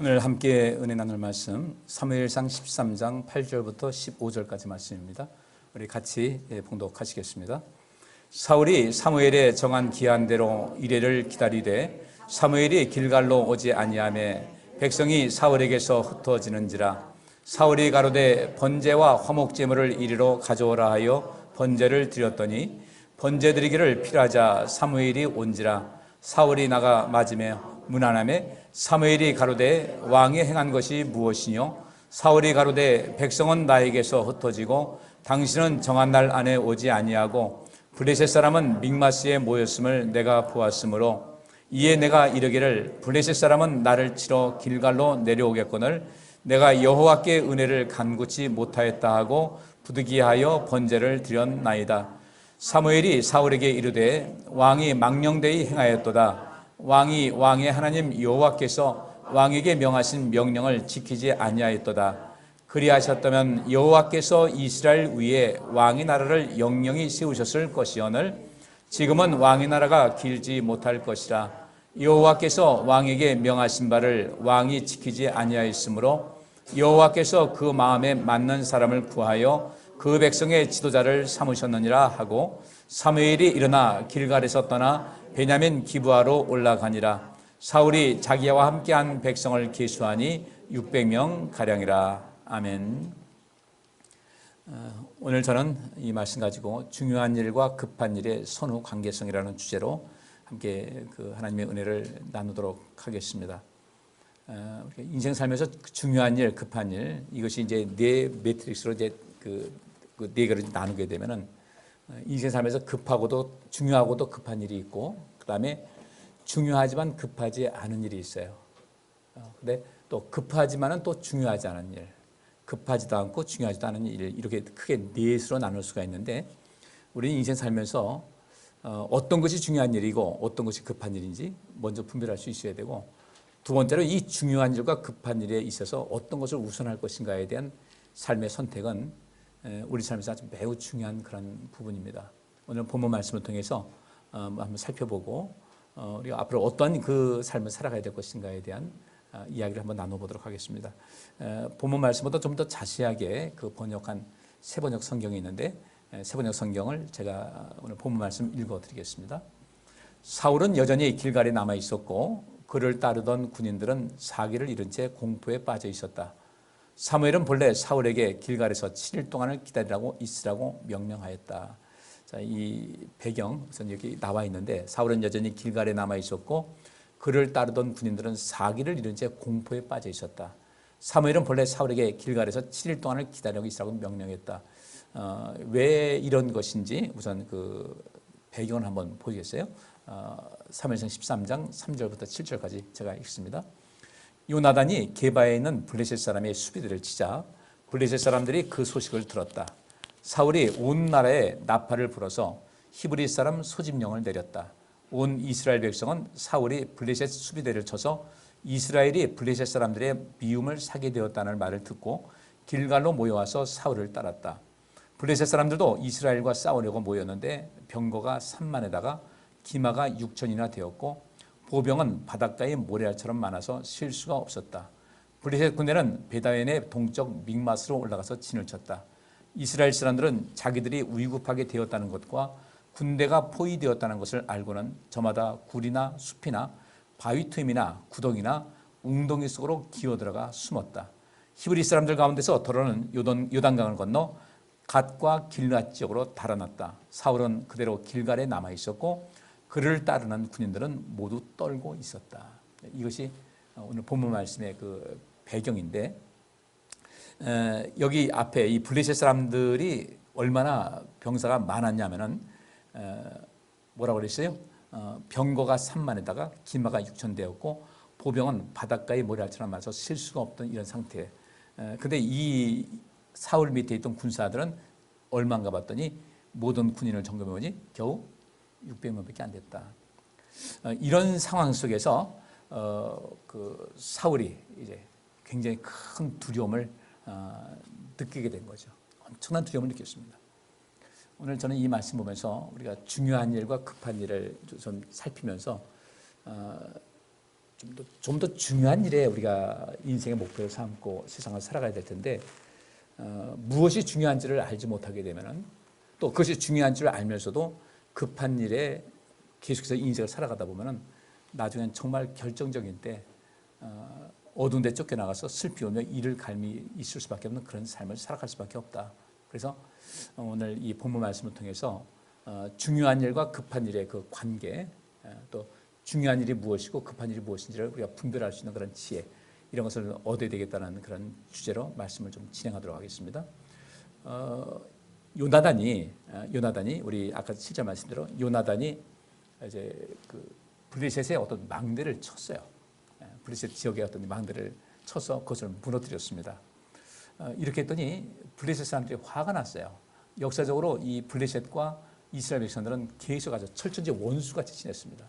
오늘 함께 은혜 나눌 말씀 사무엘상 13장 8절부터 15절까지 말씀입니다. 우리 같이 봉독하시겠습니다. 사울이 사무엘의 정한 기한대로 이레를 기다리되 사무엘이 길갈로 오지 아니하매 백성이 사울에게서 흩어지는지라. 사울이 가로되 번제와 화목제물을 이리로 가져오라 하여 번제를 드렸더니 번제 드리기를 필하자 사무엘이 온지라. 사울이 나가 맞으며 문안하매 사무엘이 가로되 왕이 행한 것이 무엇이뇨? 사울이 가로되 백성은 나에게서 흩어지고 당신은 정한 날 안에 오지 아니하고 블레셋 사람은 믹마스에 모였음을 내가 보았으므로 이에 내가 이르기를 블레셋 사람은 나를 치러 길갈로 내려오겠거늘 내가 여호와께 은혜를 간구치 못하였다 하고 부득이하여 번제를 드렸나이다. 사무엘이 사울에게 이르되 왕이 망령되이 행하였도다. 왕이 왕의 하나님 여호와께서 왕에게 명하신 명령을 지키지 아니하였도다. 그리하셨다면 여호와께서 이스라엘 위에 왕의 나라를 영영히 세우셨을 것이오늘 지금은 왕의 나라가 길지 못할 것이라. 여호와께서 왕에게 명하신 바를 왕이 지키지 아니하였으므로 여호와께서 그 마음에 맞는 사람을 구하여 그 백성의 지도자를 삼으셨느니라 하고 사무엘이 일어나 길갈에서 떠나 베냐민 기브아로 올라가니라. 사울이 자기와 함께한 백성을 계수하니 600명 가량이라. 아멘. 오늘 저는 이 말씀 가지고 중요한 일과 급한 일의 선후 관계성이라는 주제로 함께 하나님의 은혜를 나누도록 하겠습니다. 인생 살면서 중요한 일, 급한 일, 이것이 이제 네 매트릭스로 이제 네 개를 나누게 되면은 인생 살면서 급하고도 중요하고도 급한 일이 있고, 그 다음에 중요하지만 급하지 않은 일이 있어요. 근데 또 급하지만은 또 중요하지 않은 일, 급하지도 않고 중요하지도 않은 일, 이렇게 크게 넷으로 나눌 수가 있는데, 우리는 인생 살면서 어떤 것이 중요한 일이고 어떤 것이 급한 일인지 먼저 분별할 수 있어야 되고, 두 번째로 이 중요한 일과 급한 일에 있어서 어떤 것을 우선할 것인가에 대한 삶의 선택은 우리 삶에서 아주 매우 중요한 그런 부분입니다. 오늘 본문 말씀을 통해서 한번 살펴보고 우리가 앞으로 어떤 그 삶을 살아가야 될 것인가에 대한 이야기를 한번 나눠보도록 하겠습니다. 본문 말씀보다 좀 더 자세하게 그 번역한 세번역 성경이 있는데 세번역 성경을 제가 오늘 본문 말씀 읽어드리겠습니다. 사울은 여전히 길갈에 남아 있었고 그를 따르던 군인들은 사기를 잃은 채 공포에 빠져 있었다. 사무엘은 본래 사울에게 길갈에서 7일 동안을 기다리라고 있으라고 명령하였다. 자, 이 배경 우선 여기 나와 있는데 사울은 여전히 길갈에 남아 있었고 그를 따르던 군인들은 사기를 잃은 채 공포에 빠져 있었다. 사무엘은 본래 사울에게 길갈에서 7일 동안을 기다리라고 있으라고 명령했다. 왜 이런 것인지 우선 그 배경을 한번 보시겠어요? 사무엘상 13장 3절부터 7절까지 제가 읽습니다. 요나단이 게바에 있는 블레셋 사람의 수비대를 치자 블레셋 사람들이 그 소식을 들었다. 사울이 온 나라에 나팔을 불어서 히브리 사람 소집령을 내렸다. 온 이스라엘 백성은 사울이 블레셋 수비대를 쳐서 이스라엘이 블레셋 사람들의 미움을 사게 되었다는 말을 듣고 길갈로 모여와서 사울을 따랐다. 블레셋 사람들도 이스라엘과 싸우려고 모였는데 병거가 3만에다가 기마가 6천이나 되었고 보병은 바닷가의 모래알처럼 많아서 쉴 수가 없었다. 블레셋 군대는 베다웬의 동쪽 믹마스로 올라가서 진을 쳤다. 이스라엘 사람들은 자기들이 위급하게 되었다는 것과 군대가 포위되었다는 것을 알고는 저마다 굴이나 숲이나 바위 틈이나 구덩이나 웅덩이 속으로 기어들어가 숨었다. 히브리 사람들 가운데서 더러는 요단강을 건너 갓과 길앗 지역으로 달아났다. 사울은 그대로 길갈에 남아 있었고 그를 따르는 군인들은 모두 떨고 있었다. 이것이 오늘 본문 말씀의 그 배경인데, 여기 앞에 이 블레셋 사람들이 얼마나 병사가 많았냐면은 뭐라고 그랬어요? 병거가 3만에다가 기마가 6천 되었고 보병은 바닷가의 모래알처럼 많아서 쉴 수가 없던 이런 상태. 근데 이 사울 밑에 있던 군사들은 얼마인가 봤더니 모든 군인을 점검해보니 겨우 600명밖에 안 됐다. 이런 상황 속에서 그 사울이 이제 굉장히 큰 두려움을 느끼게 된 거죠. 엄청난 두려움을 느꼈습니다. 오늘 저는 이 말씀 보면서 우리가 중요한 일과 급한 일을 좀 살피면서 좀 더 중요한 일에 우리가 인생의 목표를 삼고 세상을 살아가야 될 텐데 무엇이 중요한지를 알지 못하게 되면은 또 그것이 중요한 줄 알면서도 급한 일에 계속해서 인생을 살아가다 보면은 나중엔 정말 결정적인 때 어두운 데 쫓겨나가서 슬피 울며 이를 갈미 있을 수밖에 없는 그런 삶을 살아갈 수밖에 없다. 그래서 오늘 이 본문 말씀을 통해서 중요한 일과 급한 일의 그 관계, 또 중요한 일이 무엇이고 급한 일이 무엇인지를 우리가 분별할 수 있는 그런 지혜, 이런 것을 얻어야 되겠다는 그런 주제로 말씀을 좀 진행하도록 하겠습니다. 요나단이 우리 아까 7절 말씀대로 요나단이 이제 그 블레셋의 어떤 망대를 쳤어요. 블레셋 지역의 어떤 망대를 쳐서 그것을 무너뜨렸습니다. 이렇게 했더니 블레셋 사람들이 화가 났어요. 역사적으로 이 블레셋과 이스라엘 백성들은 계속 아주 철천지 원수같이 지냈습니다.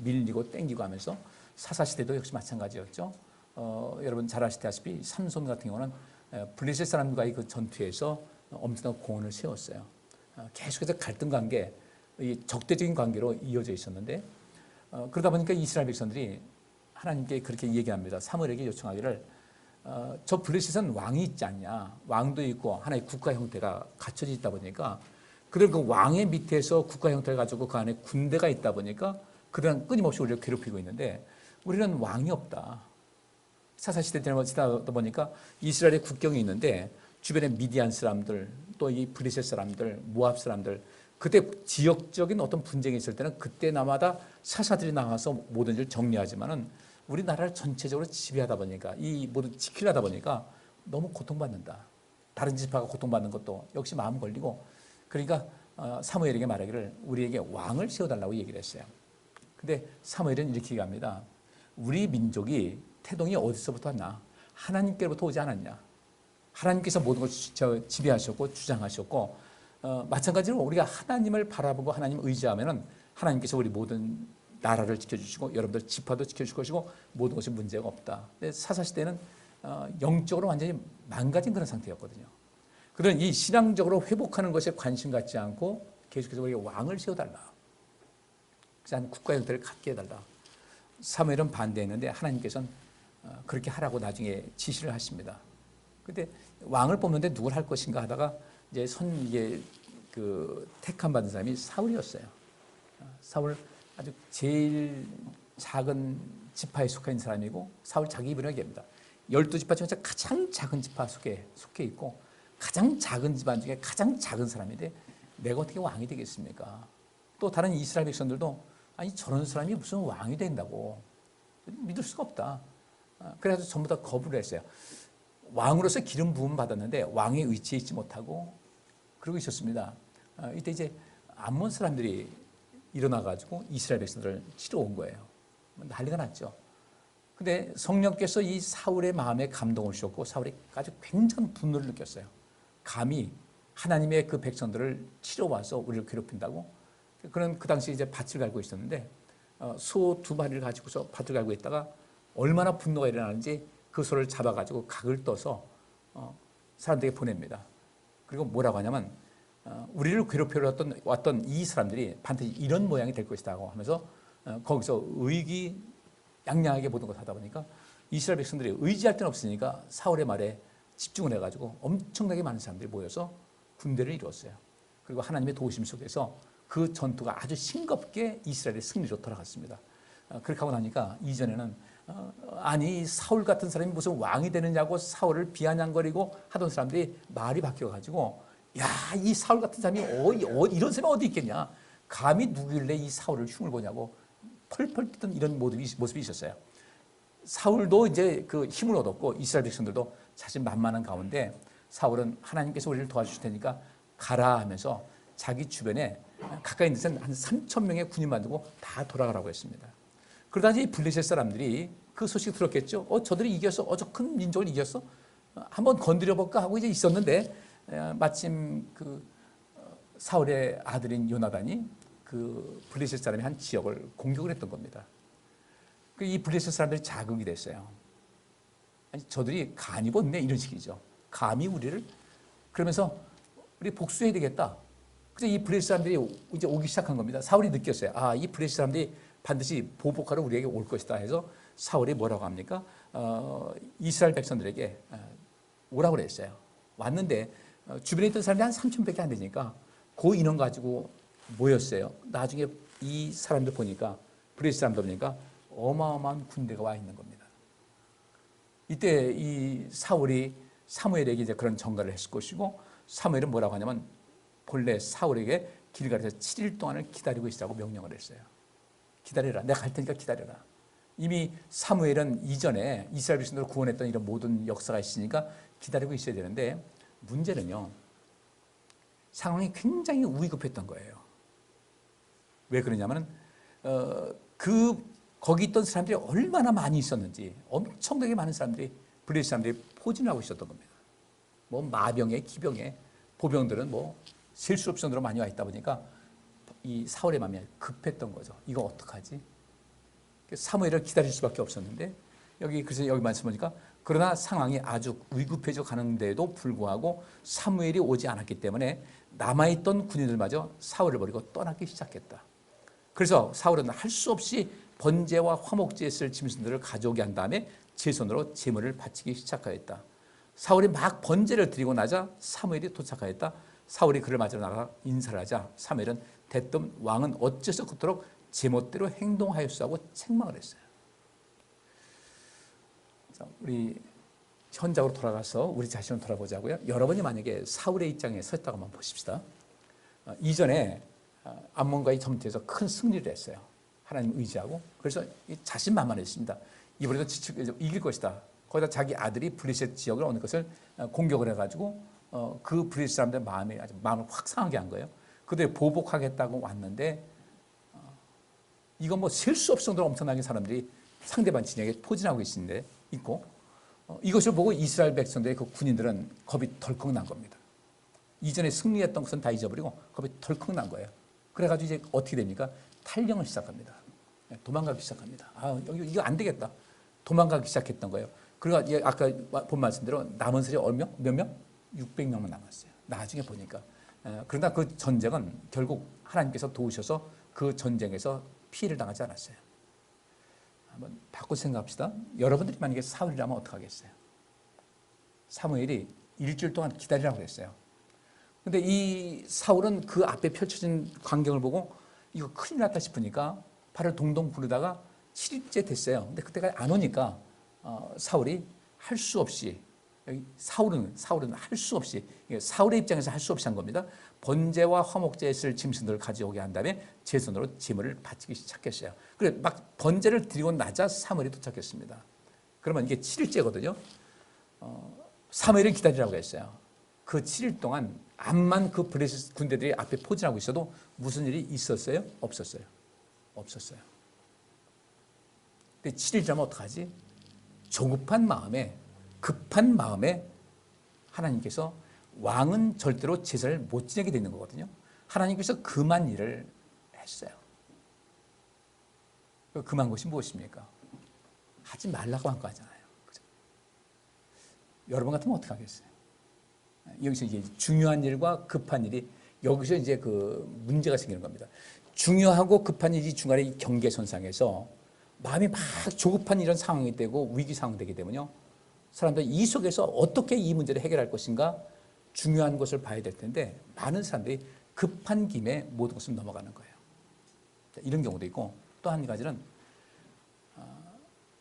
밀리고 땡기고 하면서 사사시대도 역시 마찬가지였죠. 여러분 잘 아시다시피 삼손 같은 경우는 블레셋 사람과의 그 전투에서 엄청난 공헌을 세웠어요. 계속해서 갈등 관계, 이 적대적인 관계로 이어져 있었는데 그러다 보니까 이스라엘 백성들이 하나님께 그렇게 얘기합니다. 사무엘에게 요청하기를 저 블레셋은 왕이 있지 않냐. 왕도 있고 하나의 국가 형태가 갖춰져 있다 보니까 그들 그 왕의 밑에서 국가 형태를 가지고 그 안에 군대가 있다 보니까 그들은 끊임없이 우리를 괴롭히고 있는데 우리는 왕이 없다. 사사시대 지나다 보니까 이스라엘의 국경이 있는데 주변에 미디안 사람들, 또 이 블레셋 사람들, 모압 사람들, 그때 지역적인 어떤 분쟁이 있을 때는 그때나마다 사사들이 나와서 모든 일을 정리하지만은 우리나라를 전체적으로 지배하다 보니까 이 모두 지키려다 보니까 너무 고통받는다. 다른 지파가 고통받는 것도 역시 마음 걸리고 그러니까 사무엘에게 말하기를 우리에게 왕을 세워달라고 얘기를 했어요. 근데 사무엘은 이렇게 얘기합니다. 우리 민족이 태동이 어디서부터 왔나? 하나님께로부터 오지 않았냐? 하나님께서 모든 것을 지배하셨고 주장하셨고 마찬가지로 우리가 하나님을 바라보고 하나님 의지하면은 하나님께서 우리 모든 나라를 지켜주시고 여러분들 지파도 지켜줄 것이고 모든 것이 문제가 없다. 근데 사사시대는 영적으로 완전히 망가진 그런 상태였거든요. 그런 이 신앙적으로 회복하는 것에 관심 갖지 않고 계속해서 우리가 왕을 세워달라. 그래서 한 국가 형태를 갖게 해달라. 사무엘은 반대했는데 하나님께서는 그렇게 하라고 나중에 지시를 하십니다. 근데 왕을 뽑는데 누굴 할 것인가 하다가 이제 이게 그 택함 받은 사람이 사울이었어요. 사울 아주 제일 작은 지파에 속해 있는 사람이고 사울 자기 입으로 얘기합니다. 12지파 중에서 가장 작은 지파 속해 있고 가장 작은 집안 중에 가장 작은 사람인데 내가 어떻게 왕이 되겠습니까? 또 다른 이스라엘 백성들도 아니 저런 사람이 무슨 왕이 된다고 믿을 수가 없다. 그래서 전부 다 거부를 했어요. 왕으로서 기름 부음 받았는데 왕의 위치에 있지 못하고 그러고 있었습니다. 이때 이제 암몬 사람들이 일어나가지고 이스라엘 백성들을 치러 온 거예요. 난리가 났죠. 근데 성령께서 이 사울의 마음에 감동을 주셨고 사울이 아주 굉장한 분노를 느꼈어요. 감히 하나님의 그 백성들을 치러 와서 우리를 괴롭힌다고? 그는 그 당시 이제 밭을 갈고 있었는데 소 2마리를 가지고서 밭을 갈고 있다가 얼마나 분노가 일어나는지 그 소를 잡아가지고 각을 떠서 사람들에게 보냅니다. 그리고 뭐라고 하냐면 우리를 괴롭히러 왔던 이 사람들이 반드시 이런 모양이 될 것이라고 하면서 거기서 의기양양하게 모든 걸 하다 보니까 이스라엘 백성들이 의지할 데는 없으니까 사울의 말에 집중을 해가지고 엄청나게 많은 사람들이 모여서 군대를 이루었어요. 그리고 하나님의 도우심 속에서 그 전투가 아주 싱겁게 이스라엘의 승리로 돌아갔습니다. 그렇게 하고 나니까 이전에는 아니 사울 같은 사람이 무슨 왕이 되느냐고 사울을 비아냥거리고 하던 사람들이 말이 바뀌어가지고 야, 이 사울 같은 사람이 이런 사람이 어디 있겠냐. 감히 누구길래 이 사울을 흉을 보냐고 펄펄 뛰던 이런 모습이 있었어요. 사울도 이제 그 힘을 얻었고 이스라엘 백성들도 사실 만만한 가운데 사울은 하나님께서 우리를 도와주실 테니까 가라 하면서 자기 주변에 가까이 있는 데는 한 3,000명의 군인 만들고 다 돌아가라고 했습니다. 그러다 이제 블레셋 사람들이 그 소식을 들었겠죠. 저들이 이겼어. 저 큰 민족을 이겼어. 한번 건드려 볼까 하고 이제 있었는데 마침 그 사울의 아들인 요나단이 그 블레셋 사람의 한 지역을 공격을 했던 겁니다. 이 블레셋 사람들이 자극이 됐어요. 아니 저들이 간이 벗네 이런 식이죠. 감히 우리를 그러면서 우리 복수해야 되겠다. 그래서 이 블레셋 사람들이 이제 오기 시작한 겁니다. 사울이 느꼈어요. 이 블레셋 사람들이 반드시 보복하러 우리에게 올 것이다 해서 사울이 뭐라고 합니까? 이스라엘 백성들에게 오라고 그랬어요. 왔는데 주변에 있던 사람이 한 3,000밖에 안 되니까 그 인원 가지고 모였어요. 나중에 이 사람들 보니까 브레스 사람들 보니까 어마어마한 군대가 와 있는 겁니다. 이때 이 사울이 사무엘에게 이제 그런 전가를 했을 것이고, 사무엘은 뭐라고 하냐면 본래 사울에게 길갈에서 7일 동안을 기다리고 있으라고 명령을 했어요. 기다려라. 내가 갈 테니까 기다려라. 이미 사무엘은 이전에 이스라엘 백성들을 구원했던 이런 모든 역사가 있으니까 기다리고 있어야 되는데, 문제는요, 상황이 굉장히 위급했던 거예요. 왜 그러냐면 거기 있던 사람들이 얼마나 많이 있었는지, 엄청나게 많은 사람들이, 블레셋 사람들이 포진을 하고 있었던 겁니다. 뭐 마병에 기병에 보병들은 뭐 셀 수 없을 정도로 많이 와 있다 보니까 이 사울의 마음이 급했던 거죠. 이거 어떡하지? 사무엘을 기다릴 수밖에 없었는데, 그래서 여기 말씀 보니까 그러나 상황이 아주 위급해져 가는데도 불구하고 사무엘이 오지 않았기 때문에 남아있던 군인들마저 사울을 버리고 떠나기 시작했다. 그래서 사울은 할 수 없이 번제와 화목제에 쓸 짐승들을 가져오게 한 다음에 제 손으로 제물을 바치기 시작하였다. 사울이 막 번제를 드리고 나자 사무엘이 도착하였다. 사울이 그를 맞으러 나가 인사를 하자 사무엘은 대뜸 왕은 어째서 그토록 제멋대로 행동하였소하고 책망을 했어요. 자, 우리 현장으로 돌아가서 우리 자신을 돌아보자고요. 여러분이 만약에 사울의 입장에 섰다고 한번 보십시다. 이전에 암몬과의 전투에서 큰 승리를 했어요. 하나님 의지하고. 그래서 자신만만했습니다. 이번에도 이길 것이다. 거기다 자기 아들이 블레셋 지역을 어느 것을 공격을 해가지고 그 블레셋 사람들 마음을 확 상하게 한 거예요. 그들이 보복하겠다고 왔는데 이건 뭐 셀 수 없을 정도로 엄청나게 사람들이 상대방 진영에 포진하고 있고 이것을 보고 이스라엘 백성들의 그 군인들은 겁이 덜컥 난 겁니다. 이전에 승리했던 것은 다 잊어버리고 겁이 덜컥 난 거예요. 그래가지고 이제 어떻게 됩니까? 탈령을 시작합니다. 도망가기 시작합니다. 이거 안 되겠다. 도망가기 시작했던 거예요. 그리고 아까 본 말씀대로 남은 사람이 몇 명? 600명만 남았어요. 나중에 보니까. 그러나 그 전쟁은 결국 하나님께서 도우셔서 그 전쟁에서 피해를 당하지 않았어요. 한번 바꿔 생각합시다. 여러분들이 만약에 사울이라면 어떡하겠어요? 사무엘이 일주일 동안 기다리라고 했어요. 근데 이 사울은 그 앞에 펼쳐진 광경을 보고 이거 큰일 났다 싶으니까 발을 동동 구르다가 7일째 됐어요. 근데 그때까지 안 오니까 사울이 할 수 없이, 사울은 할 수 없이, 사울의 입장에서 할 수 없이 한 겁니다. 번제와 화목제에 쓸 짐승들을 가져오게 한 다음에 제 손으로 제물을 바치기 시작했어요. 그래 막 번제를 드리고 나자 사무엘이 도착했습니다. 그러면 이게 7일째거든요. 사무엘을 기다리라고 했어요. 그 7일 동안 암만 그 블레셋 군대들이 앞에 포진하고 있어도 무슨 일이 있었어요? 없었어요. 없었어요. 근데 7일 지나면 어떡하지? 조급한 마음에, 급한 마음에 하나님께서 왕은 절대로 제사를 못 지내게 되는 거거든요. 하나님께서 금한 일을 했어요. 금한 것이 무엇입니까? 하지 말라고 한 거 하잖아요. 그죠? 여러분 같으면 어떻게 하겠어요? 여기서 이제 중요한 일과 급한 일이, 여기서 이제 그 문제가 생기는 겁니다. 중요하고 급한 일이 중간에 이 경계선상에서 마음이 막 조급한 이런 상황이 되고 위기 상황이 되게 되면요, 사람들이 이 속에서 어떻게 이 문제를 해결할 것인가 중요한 것을 봐야 될 텐데, 많은 사람들이 급한 김에 모든 것을 넘어가는 거예요. 이런 경우도 있고, 또 한 가지는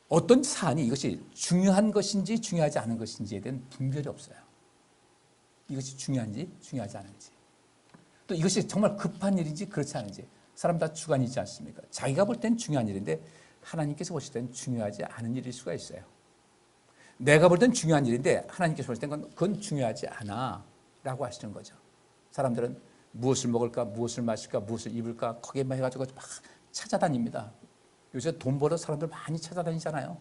어떤 사안이 이것이 중요한 것인지 중요하지 않은 것인지에 대한 분별이 없어요. 이것이 중요한지 중요하지 않은지, 또 이것이 정말 급한 일인지 그렇지 않은지. 사람 다 주관이 있지 않습니까? 자기가 볼 땐 중요한 일인데 하나님께서 보실 땐 중요하지 않은 일일 수가 있어요. 내가 볼 땐 중요한 일인데 하나님께서 보실 땐 그건 중요하지 않아 라고 하시는 거죠. 사람들은 무엇을 먹을까, 무엇을 마실까, 무엇을 입을까 거기에만 해가지고 막 찾아다닙니다. 요새 돈 벌어 사람들 많이 찾아다니잖아요.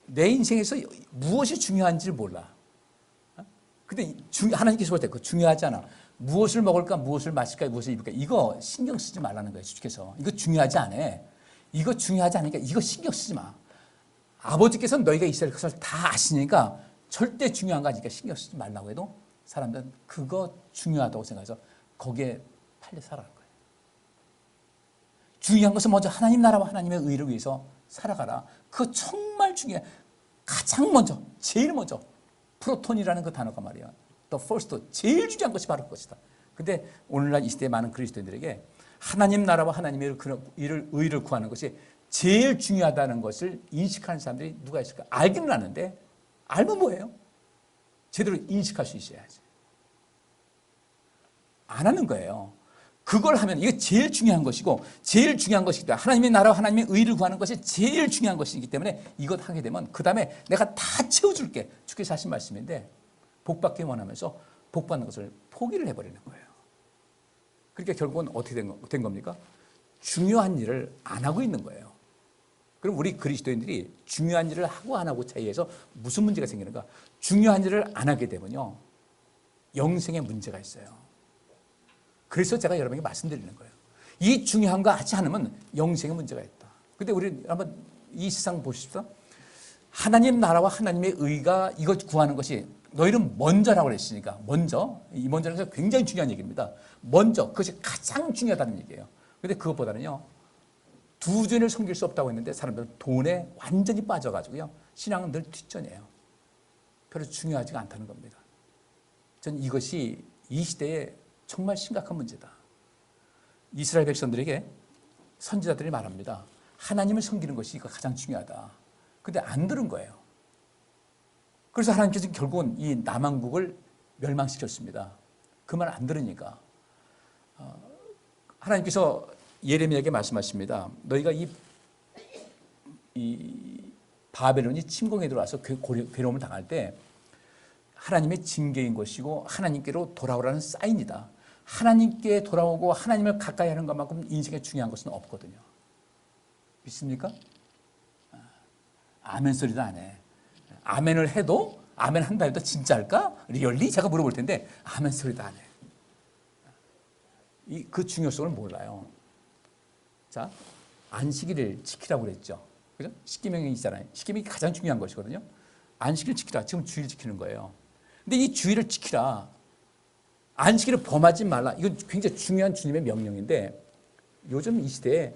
내 인생에서 무엇이 중요한지를 몰라. 근데 하나님께서 볼 때 그거 중요하지 않아. 무엇을 먹을까, 무엇을 마실까, 무엇을 입을까, 이거 신경 쓰지 말라는 거예요. 주께서 이거 중요하지 않아. 이거 중요하지 않으니까 이거 신경 쓰지 마. 아버지께서는 너희가 이스라엘 것을 다 아시니까 절대 중요한 거 아니니까 신경 쓰지 말라고 해도 사람들은 그거 중요하다고 생각해서 거기에 팔려 살아가는 거예요. 중요한 것은 먼저 하나님 나라와 하나님의 의를 위해서 살아가라. 그거 정말 중요해. 가장 먼저, 제일 먼저 프로톤이라는 그 단어가 말이야. The first, 제일 중요한 것이 바로 그것이다. 근데 오늘날 이 시대의 많은 그리스도인들에게 하나님 나라와 하나님의 의를 구하는 것이 제일 중요하다는 것을 인식하는 사람들이 누가 있을까? 알기는 아는데 알면 뭐예요? 제대로 인식할 수 있어야지. 안 하는 거예요. 그걸 하면 이게 제일 중요한 것이고 제일 중요한 것이기 때문에 하나님의 나라와 하나님의 의를 구하는 것이 제일 중요한 것이기 때문에 이것 하게 되면 그 다음에 내가 다 채워줄게. 주께서 하신 말씀인데 복받기 원하면서 복받는 것을 포기를 해버리는 거예요. 그러니까 결국은 어떻게 된 겁니까? 중요한 일을 안 하고 있는 거예요. 그럼 우리 그리스도인들이 중요한 일을 하고 안 하고 차이에서 무슨 문제가 생기는가? 중요한 일을 안 하게 되면요, 영생에 문제가 있어요. 그래서 제가 여러분에게 말씀드리는 거예요. 이 중요한 거 하지 않으면 영생에 문제가 있다. 근데 우리 한번 이 세상 보십시오. 하나님 나라와 하나님의 의가 이것 구하는 것이 너희는 먼저라고 그랬으니까 먼저, 이 먼저는 굉장히 중요한 얘기입니다. 먼저, 그것이 가장 중요하다는 얘기예요. 근데 그것보다는요, 두 주인을 섬길 수 없다고 했는데 사람들은 돈에 완전히 빠져가지고요, 신앙은 늘 뒷전이에요. 별로 중요하지가 않다는 겁니다. 전 이것이 이 시대에 정말 심각한 문제다. 이스라엘 백성들에게 선지자들이 말합니다. 하나님을 섬기는 것이 이거 가장 중요하다. 근데 안 들은 거예요. 그래서 하나님께서 결국은 이 남왕국을 멸망시켰습니다. 그 말 안 들으니까. 하나님께서 예레미야에게 말씀하십니다. 너희가 이 바벨론이 침공에 들어와서 괴로움을 당할 때 하나님의 징계인 것이고 하나님께로 돌아오라는 사인이다. 하나님께 돌아오고 하나님을 가까이 하는 것만큼 인생에 중요한 것은 없거든요. 믿습니까? 아멘 소리도 안 해. 아멘을 해도 아멘 한다 해도 진짜일까? 리얼리? 제가 물어볼 텐데 아멘 소리도 안 해. 그 중요성을 몰라요. 자, 안식일을 지키라고 그랬죠. 그죠? 십계명이 있잖아요. 십계명이 가장 중요한 것이거든요. 안식일 지키라. 지금 주일 지키는 거예요. 근데 이 주일을 지키라. 안식일을 범하지 말라. 이건 굉장히 중요한 주님의 명령인데 요즘 이 시대에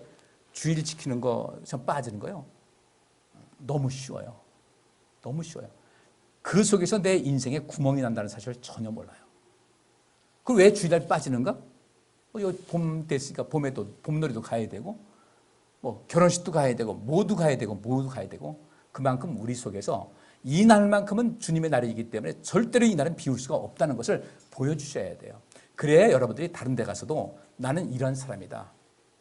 주일 지키는 거 좀 빠지는 거예요. 너무 쉬워요. 너무 쉬워요. 그 속에서 내 인생에 구멍이 난다는 사실을 전혀 몰라요. 그럼 왜 주일날 빠지는가? 봄 됐으니까 봄에도 봄놀이도 가야 되고 뭐 결혼식도 가야 되고 모두 가야 되고 그만큼 우리 속에서 이 날만큼은 주님의 날이기 때문에 절대로 이 날은 비울 수가 없다는 것을 보여주셔야 돼요. 그래야 여러분들이 다른 데 가서도 나는 이런 사람이다.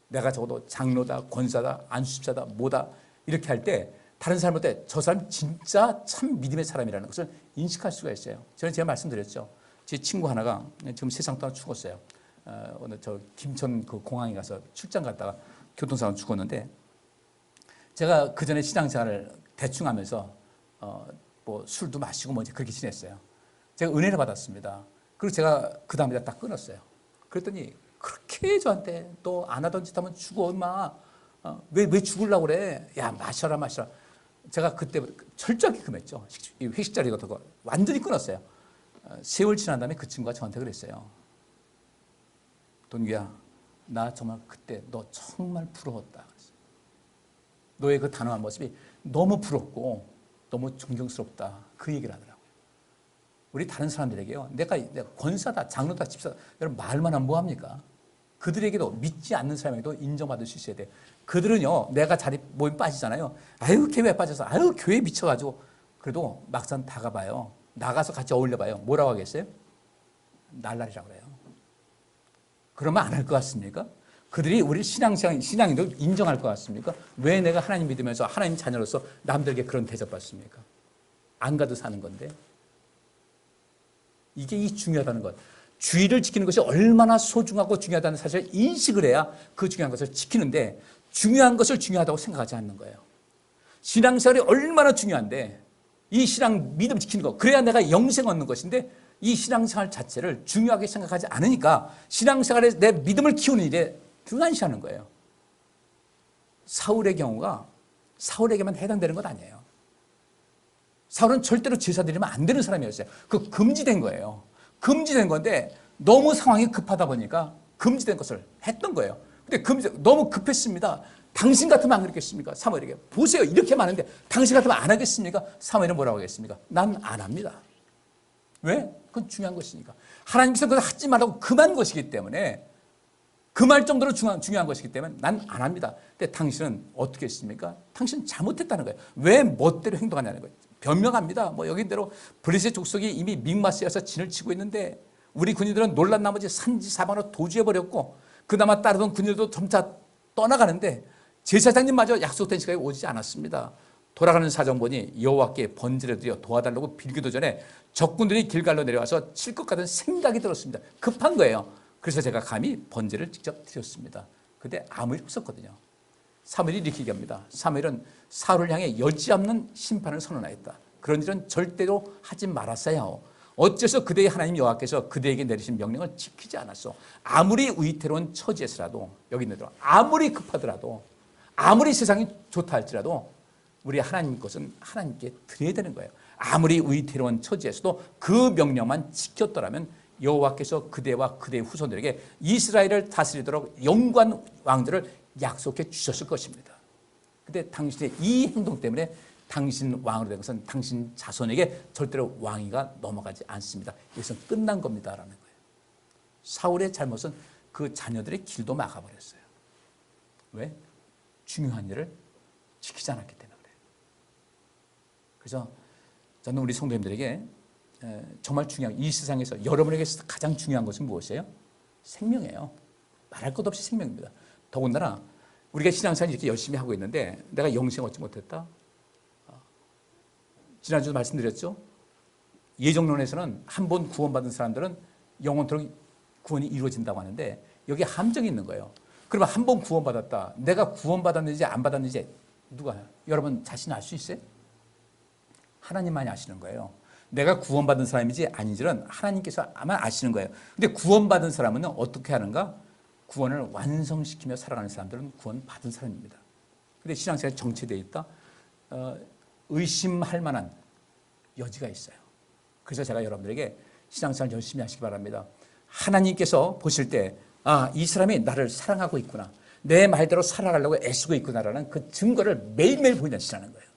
내가 적어도 장로다, 권사다, 안수집사다, 뭐다 이렇게 할 때 다른 사람한테 저 사람 진짜 참 믿음의 사람이라는 것을 인식할 수가 있어요. 저는 제가 말씀드렸죠. 제 친구 하나가 지금 세상 떠나 죽었어요. 오늘 저 김천 그 공항에 가서 출장 갔다가 교통사고 죽었는데 제가 그 전에 신앙생활을 대충 하면서 뭐 술도 마시고 뭐 그렇게 지냈어요. 제가 은혜를 받았습니다. 그리고 제가 그 다음에 딱 끊었어요. 그랬더니 그렇게 저한테 너 안 하던 짓 하면 죽어 엄마. 왜 죽으려고 그래? 야 마셔라. 제가 그때 철저하게 금했죠. 회식 자리 같은 거 완전히 끊었어요. 세월 지난 다음에 그 친구가 저한테 그랬어요. 동규야, 나 정말 그때 너 정말 부러웠다. 너의 그 단호한 모습이 너무 부럽고 너무 존경스럽다. 그 얘기를 하더라고요. 우리 다른 사람들에게요. 내가 권사다, 장로다, 집사다. 여러분 말만 하면 뭐합니까? 그들에게도 믿지 않는 사람에게도 인정받을 수 있어야 돼요. 그들은요. 내가 자리 모임 빠지잖아요. 아유 교회 빠져서 아유 교회 미쳐가지고 그래도 막상 다가봐요. 나가서 같이 어울려봐요. 뭐라고 하겠어요? 날라리라고 그래요. 그러면 안 할 것 같습니까? 그들이 우리 신앙인도 인정할 것 같습니까? 왜 내가 하나님 믿으면서 하나님 자녀로서 남들에게 그런 대접받습니까? 안 가도 사는 건데. 이게 이 중요하다는 것. 주의를 지키는 것이 얼마나 소중하고 중요하다는 사실을 인식을 해야 그 중요한 것을 지키는데 중요한 것을 중요하다고 생각하지 않는 거예요. 신앙생활이 얼마나 중요한데 이 신앙 믿음 지키는 거 그래야 내가 영생 얻는 것인데 이 신앙생활 자체를 중요하게 생각하지 않으니까 신앙생활에 내 믿음을 키우는 일에 등한시하는 거예요. 사울의 경우가 사울에게만 해당되는 건 아니에요. 사울은 절대로 제사 드리면 안 되는 사람이었어요. 그 금지된 거예요. 금지된 건데 너무 상황이 급하다 보니까 금지된 것을 했던 거예요. 근데 너무 급했습니다. 당신 같으면 안 그랬겠습니까? 사무엘에게. 보세요. 이렇게 많은데 당신 같으면 안 하겠습니까? 사무엘은 뭐라고 하겠습니까? 난 안 합니다. 왜? 그건 중요한 것이니까. 하나님께서 그걸 하지 말라고 금한 것이기 때문에, 금할 정도로 중요한 것이기 때문에 난 안 합니다. 근데 당신은 어떻게 했습니까? 당신은 잘못했다는 거예요. 왜 멋대로 행동하냐는 거예요. 변명합니다. 뭐 여기대로 블레셋 족속이 이미 믹마스에서 진을 치고 있는데 우리 군인들은 놀란 나머지 산지사방으로 도주해버렸고 그나마 따르던 군인들도 점차 떠나가는데 제사장님마저 약속된 시간에 오지 않았습니다. 돌아가는 사정 보니 여호와께 번제를 드려 도와달라고 빌기도 전에 적군들이 길갈로 내려와서 칠 것 같은 생각이 들었습니다. 급한 거예요. 그래서 제가 감히 번제를 직접 드렸습니다. 근데 아무 일 없었거든요. 사무엘이 이렇게 얘기합니다. 사무엘은 사울을 향해 여지 없는 심판을 선언하였다. 그런 일은 절대로 하지 말았어야 하오. 어째서 그대의 하나님 여호와께서 그대에게 내리신 명령을 지키지 않았소. 아무리 위태로운 처지에서라도, 여기 있는 대로 아무리 급하더라도, 아무리 세상이 좋다 할지라도 우리 하나님 것은 하나님께 드려야 되는 거예요. 아무리 위태로운 처지에서도 그 명령만 지켰더라면 여호와께서 그대와 그대의 후손들에게 이스라엘을 다스리도록 영광 왕들을 약속해 주셨을 것입니다. 근데 당신의 이 행동 때문에 당신 왕으로 된 것은 당신 자손에게 절대로 왕위가 넘어가지 않습니다. 이것은 끝난 겁니다라는 거예요. 사울의 잘못은 그 자녀들의 길도 막아버렸어요. 왜? 중요한 일을 지키지 않았기 때문에 그래요. 그래서 저는 우리 성도님들에게 정말 중요한, 이 세상에서 여러분에게 가장 중요한 것은 무엇이에요? 생명이에요. 말할 것 없이 생명입니다. 더군다나 우리가 신앙생활 이렇게 열심히 하고 있는데 내가 영생 얻지 못했다? 지난주도 말씀드렸죠? 예정론에서는 한 번 구원받은 사람들은 영원토록 구원이 이루어진다고 하는데 여기 함정이 있는 거예요. 그러면 한 번 구원받았다. 내가 구원받았는지 안 받았는지 누가, 여러분 자신 알 수 있어요? 하나님만이 아시는 거예요. 내가 구원받은 사람인지 아닌지는 하나님께서 아마 아시는 거예요. 근데 구원받은 사람은 어떻게 하는가? 구원을 완성시키며 살아가는 사람들은 구원받은 사람입니다. 근데 신앙생활이 정체되어 있다? 의심할 만한 여지가 있어요. 그래서 제가 여러분들에게 신앙생활 열심히 하시기 바랍니다. 하나님께서 보실 때, 아, 이 사람이 나를 사랑하고 있구나. 내 말대로 살아가려고 애쓰고 있구나라는 그 증거를 매일매일 보여주시라는 거예요.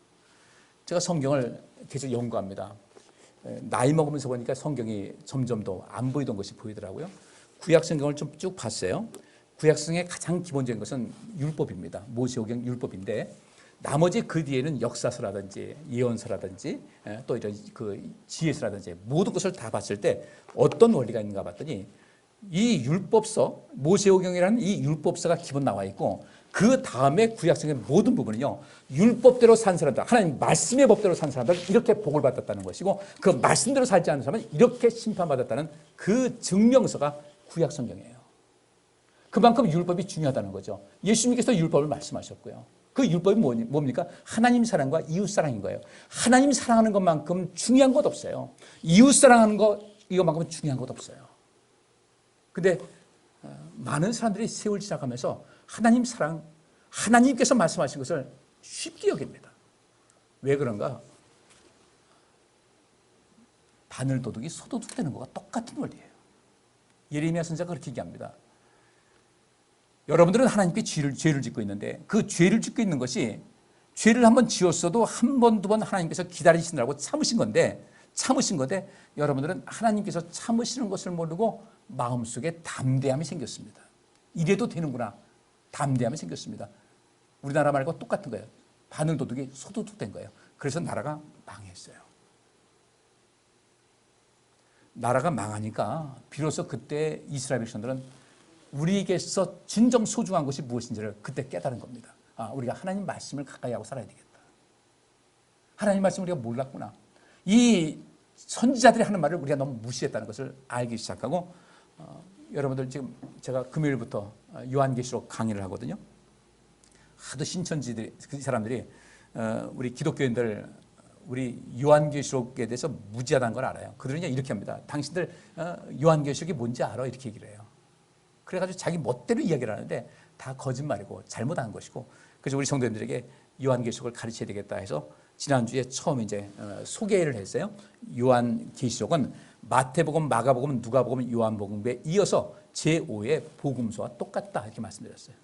제가 성경을 계속 연구합니다. 나이 먹으면서 보니까 성경이 점점 더 안 보이던 것이 보이더라고요. 구약 성경을 좀 쭉 봤어요. 구약 성경의 가장 기본적인 것은 율법입니다. 모세오경 율법인데 나머지 그 뒤에는 역사서라든지 예언서라든지 또 이런 그 지혜서라든지 모든 것을 다 봤을 때 어떤 원리가 있는가 봤더니 이 율법서, 모세오경이라는 이 율법서가 기본 나와 있고 그 다음에 구약성의 모든 부분은요, 율법대로 산 사람들, 하나님 말씀의 법대로 산 사람들 이렇게 복을 받았다는 것이고 그 말씀대로 살지 않는 사람은 이렇게 심판받았다는 그 증명서가 구약성경이에요. 그만큼 율법이 중요하다는 거죠. 예수님께서 율법을 말씀하셨고요. 그 율법이 뭡니까? 하나님 사랑과 이웃 사랑인 거예요. 하나님 사랑하는 것만큼 중요한 것 없어요. 이웃 사랑하는 것 이것만큼 중요한 것 없어요. 근데 많은 사람들이 세월 지나가면서 하나님 사랑, 하나님께서 말씀하신 것을 쉽게 여깁니다. 왜 그런가? 바늘도둑이 소도둑되는 것과 똑같은 원리예요. 예레미야 선지자가 그렇게 얘기합니다. 여러분들은 하나님께 죄를 짓고 있는데 그 죄를 짓고 있는 것이 죄를 한번 지었어도 한 번, 두 번 하나님께서 기다리시느라고 참으신 건데 여러분들은 하나님께서 참으시는 것을 모르고 마음속에 담대함이 생겼습니다. 이래도 되는구나. 담대함이 생겼습니다. 우리나라 말과 똑같은 거예요. 바늘도둑이 소도둑된 거예요. 그래서 나라가 망했어요. 나라가 망하니까 비로소 그때 이스라엘 백성들은 우리에게서 진정 소중한 것이 무엇인지를 그때 깨달은 겁니다. 아, 우리가 하나님 말씀을 가까이 하고 살아야 되겠다. 하나님 말씀을 우리가 몰랐구나. 이 선지자들이 하는 말을 우리가 너무 무시했다는 것을 알기 시작하고 여러분들 지금 제가 금요일부터 요한계시록 강의를 하거든요. 하도 신천지들이 그 사람들이 우리 기독교인들 우리 요한계시록에 대해서 무지하다는 걸 알아요. 그들은 이렇게 합니다. 당신들 요한계시록이 뭔지 알아? 이렇게 얘기를 해요. 그래가지고 자기 멋대로 이야기를 하는데 다 거짓말이고 잘못한 것이고 그래서 우리 성도님들에게 요한계시록을 가르쳐야 되겠다 해서 지난주에 처음 이제 소개를 했어요. 요한계시록은 마태복음, 마가복음, 누가복음, 요한복음에 이어서 제5의 복음서와 똑같다 이렇게 말씀드렸어요.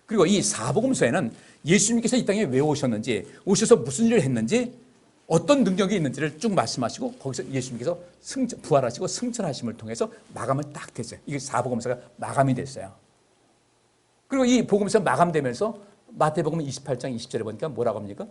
그리고 이 사복음서에는 예수님께서 이 땅에 왜 오셨는지, 오셔서 무슨 일을 했는지, 어떤 능력이 있는지를 쭉 말씀하시고 거기서 예수님께서 부활하시고 승천하심을 통해서 마감을 딱 됐어요. 이게 사복음서가 마감이 됐어요. 그리고 이 복음서 마감되면서 마태복음 28장 20절에 보니까 뭐라고 합니까?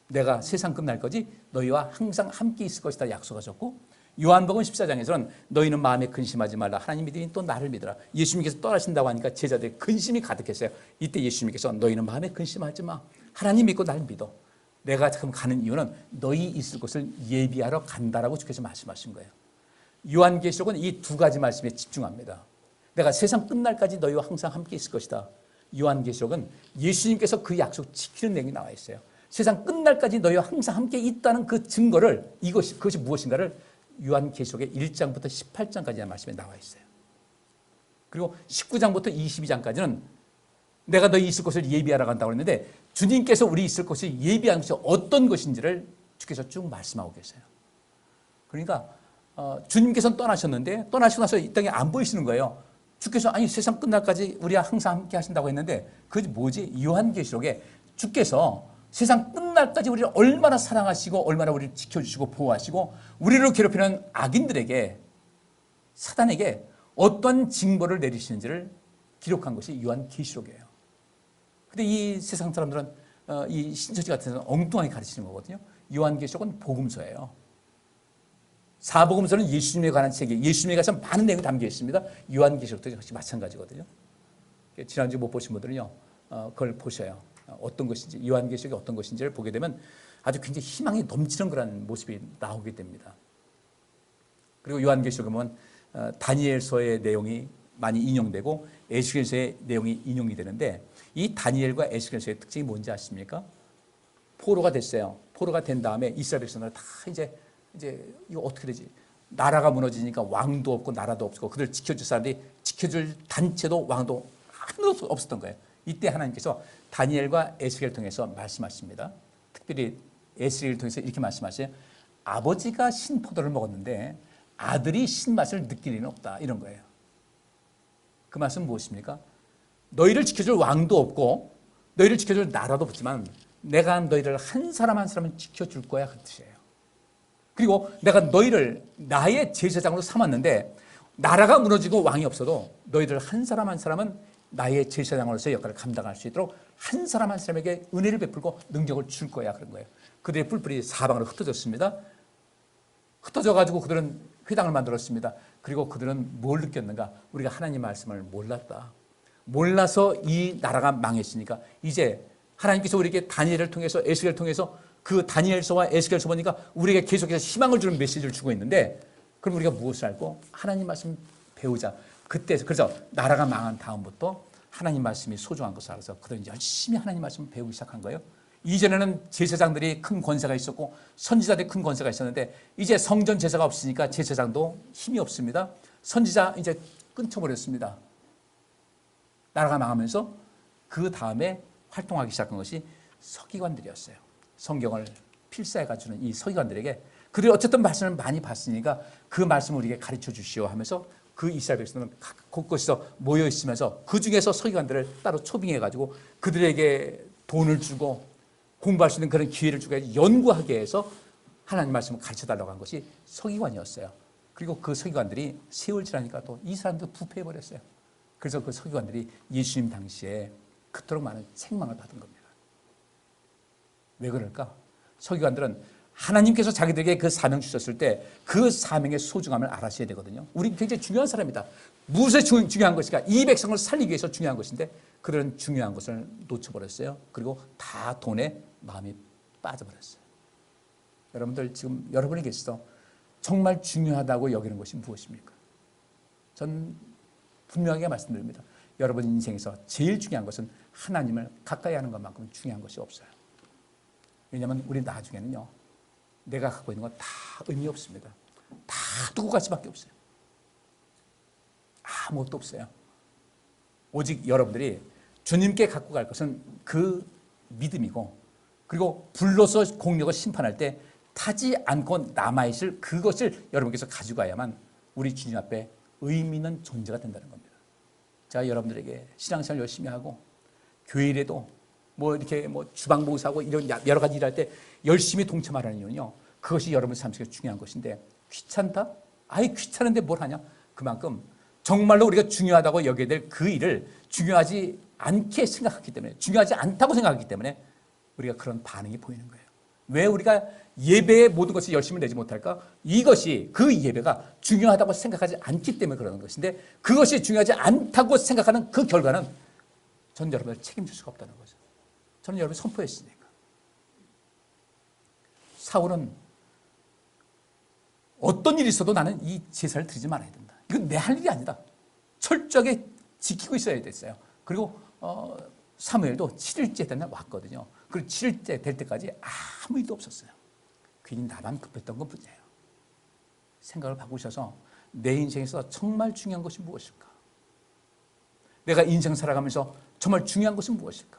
내가 세상 끝날까지 너희와 항상 함께 있을 것이다 약속하셨고, 요한복음 14장에서는 너희는 마음에 근심하지 말라. 하나님 믿으니 또 나를 믿으라. 예수님께서 떠나신다고 하니까 제자들의 근심이 가득했어요. 이때 예수님께서 너희는 마음에 근심하지 마. 하나님 믿고 나를 믿어. 내가 지금 가는 이유는 너희 있을 곳을 예비하러 간다라고 주께서 말씀하신 거예요. 요한계시록은 이 두 가지 말씀에 집중합니다. 내가 세상 끝날까지 너희와 항상 함께 있을 것이다. 요한계시록은 예수님께서 그 약속 지키는 내용이 나와 있어요. 세상 끝날까지 너희와 항상 함께 있다는 그 증거를, 그것이 무엇인가를 요한계시록의 1장부터 18장까지의 말씀에 나와 있어요. 그리고 19장부터 22장까지는 내가 너희 있을 곳을 예비하러 간다고 했는데, 주님께서 우리 있을 곳을 예비한 것이 어떤 것인지를 주께서 쭉 말씀하고 계세요. 그러니까 주님께서는 떠나셨는데, 떠나시고 나서 이 땅에 안 보이시는 거예요. 주께서 아니 세상 끝날까지 우리와 항상 함께 하신다고 했는데, 그게 뭐지? 요한계시록에 주께서 세상 끝날까지 우리를 얼마나 사랑하시고 얼마나 우리를 지켜주시고 보호하시고 우리를 괴롭히는 악인들에게, 사단에게 어떤 징벌을 내리시는지를 기록한 것이 요한계시록이에요. 근데 이 세상 사람들은 이 신처지 같은 데는 엉뚱하게 가르치는 거거든요. 요한계시록은 복음서예요. 사복음서는 예수님에 관한 책이, 예수님에 관해서 많은 내용이 담겨 있습니다. 요한계시록도 역시 마찬가지거든요. 지난주 못 보신 분들은요, 그걸 보셔요. 어떤 것인지, 요한계시록이 어떤 것인지를 보게 되면 아주 굉장히 희망이 넘치는 그런 모습이 나오게 됩니다. 그리고 요한계시록에 보면 다니엘서의 내용이 많이 인용되고 에스겔서의 내용이 인용이 되는데, 이 다니엘과 에스겔서의 특징이 뭔지 아십니까? 포로가 됐어요. 포로가 된 다음에 이스라엘 백성들 다 이제 이거 어떻게 되지? 나라가 무너지니까 왕도 없고 나라도 없고 그들 지켜줄 사람들이, 지켜줄 단체도 왕도 하나도 없었던 거예요. 이때 하나님께서 다니엘과 에스겔을 통해서 말씀하십니다. 특별히 에스겔을 통해서 이렇게 말씀하세요. 아버지가 신포도를 먹었는데 아들이 신맛을 느낄 일은 없다, 이런 거예요. 그 말씀은 무엇입니까? 너희를 지켜줄 왕도 없고 너희를 지켜줄 나라도 없지만 내가 너희를 한 사람 한 사람은 지켜줄 거야, 그 뜻이에요. 그리고 내가 너희를 나의 제사장으로 삼았는데, 나라가 무너지고 왕이 없어도 너희들 한 사람 한 사람은 나의 제사장으로서의 역할을 감당할 수 있도록 한 사람 한 사람에게 은혜를 베풀고 능력을 줄 거야, 그런 거예요. 그들의 뿔뿔이 사방으로 흩어졌습니다. 흩어져가지고 그들은 회당을 만들었습니다. 그리고 그들은 뭘 느꼈는가? 우리가 하나님 말씀을 몰랐다. 몰라서 이 나라가 망했으니까 이제 하나님께서 우리에게 다니엘을 통해서, 에스겔을 통해서 그 다니엘서와 에스겔서 보니까 우리에게 계속해서 희망을 주는 메시지를 주고 있는데, 그럼 우리가 무엇을 알고 하나님 말씀 배우자. 그때 그래서 나라가 망한 다음부터 하나님 말씀이 소중한 것을 알아서 그들은 열심히 하나님 말씀을 배우기 시작한 거예요. 이전에는 제사장들이 큰 권세가 있었고 선지자들이 큰 권세가 있었는데, 이제 성전 제사가 없으니까 제사장도 힘이 없습니다. 선지자 이제 끊쳐버렸습니다. 나라가 망하면서 그 다음에 활동하기 시작한 것이 서기관들이었어요. 성경을 필사해가 주는 이 서기관들에게 그들이 어쨌든 말씀을 많이 봤으니까 그 말씀을 우리에게 가르쳐 주시오 하면서 그 이스라엘 백성은 곳곳에서 모여 있으면서 그 중에서 서기관들을 따로 초빙해가지고 그들에게 돈을 주고 공부할 수 있는 그런 기회를 주고 연구하게 해서 하나님 말씀을 가르쳐 달라고 한 것이 서기관이었어요. 그리고 그 서기관들이 세월 지나니까 또 이 사람도 부패해버렸어요. 그래서 그 서기관들이 예수님 당시에 그토록 많은 책망을 받은 겁니다. 왜 그럴까? 서기관들은 하나님께서 자기들에게 그 사명 주셨을 때 그 사명의 소중함을 알아셔야 되거든요. 우리 굉장히 중요한 사람이다. 무엇에 중요한 것일까? 이 백성을 살리기 위해서 중요한 것인데 그들은 중요한 것을 놓쳐버렸어요. 그리고 다 돈에 마음이 빠져버렸어요. 여러분들 지금 여러분이 계셔서 정말 중요하다고 여기는 것이 무엇입니까? 전 분명하게 말씀드립니다. 여러분 인생에서 제일 중요한 것은 하나님을 가까이 하는 것만큼 중요한 것이 없어요. 왜냐하면 우리 나중에는요, 내가 갖고 있는 건 다 의미 없습니다. 다 두고 갈 수밖에 없어요. 아무것도 없어요. 오직 여러분들이 주님께 갖고 갈 것은 그 믿음이고, 그리고 불로서 공력을 심판할 때 타지 않고 남아있을 그것을 여러분께서 가지고 가야만 우리 주님 앞에 의미 있는 존재가 된다는 겁니다. 제가 여러분들에게 신앙생활 열심히 하고 교회 일에도 뭐 이렇게 뭐 주방봉사하고 이런 여러 가지 일할 때 열심히 동참하라는 이유는요. 그것이 여러분 삶 속에 중요한 것인데 귀찮다? 아예 귀찮은데 뭘 하냐? 그만큼 정말로 우리가 중요하다고 여겨야 될 그 일을 중요하지 않게 생각했기 때문에, 중요하지 않다고 생각했기 때문에 우리가 그런 반응이 보이는 거예요. 왜 우리가 예배의 모든 것이 열심히 내지 못할까? 이것이, 그 예배가 중요하다고 생각하지 않기 때문에 그러는 것인데, 그것이 중요하지 않다고 생각하는 그 결과는 저는 여러분을 책임질 수가 없다는 거죠. 저는 여러분이 선포했으니까. 사울은 어떤 일이 있어도 나는 이 제사를 드리지 말아야 된다. 이건 내 할 일이 아니다. 철저하게 지키고 있어야 됐어요. 그리고 사무엘도 7일째 된 날 왔거든요. 그리고 7일째 될 때까지 아무 일도 없었어요. 괜히 나만 급했던 것 뿐이에요. 생각을 바꾸셔서 내 인생에서 정말 중요한 것이 무엇일까? 내가 인생 살아가면서 정말 중요한 것은 무엇일까?